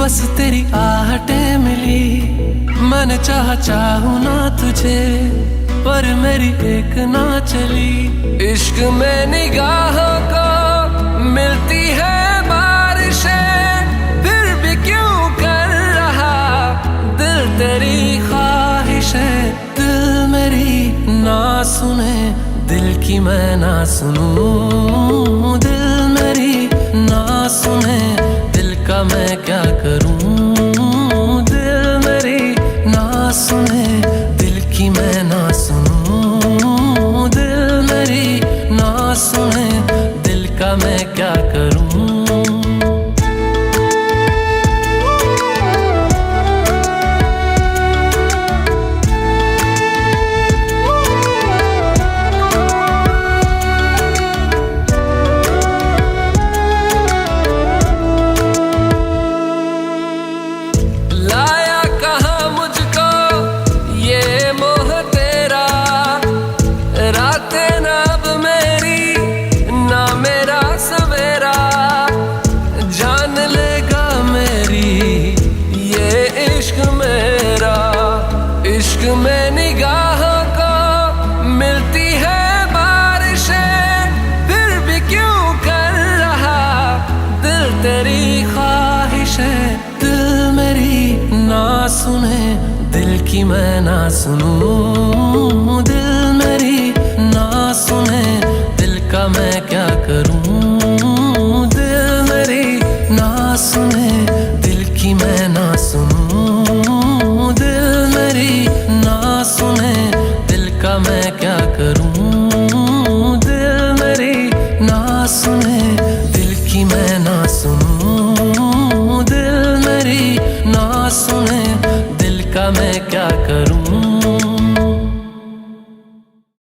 बस तेरी आहटें मिली। मैंने चाहूँ ना तुझे, पर मेरी एक ना चली। इश्क में निगाहों को मिलती है बारिशें, फिर भी क्यों कर रहा दिल तेरी ख्वाहिशें। दिल मेरी ना सुने, दिल की मैं ना सुनूं। दिल मेरी ना सुने, दिल का मैं क्या करूं। दिल मेरी ना सुने, दिल की मैं ना सुनूं। दिल मेरी ना सुने, दिल का मैं क्या करूं। इश्क में निगाहों को मिलती है बारिशें, फिर भी क्यों कर रहा दिल तेरी ख्वाहिशें। दिल मेरी ना सुने, दिल की मैं ना सुनूं। दिल मेरी ना सुने, दिल का मैं क्या करूं। दिल मेरी ना सुने, दिल की मैं ना सुनूं। दिल मेरी ना सुने, दिल का मैं क्या करूं। दिल मेरी ना सुने, दिल की मैं ना सुनूं। दिल मेरी ना सुने, दिल का मैं क्या करूं।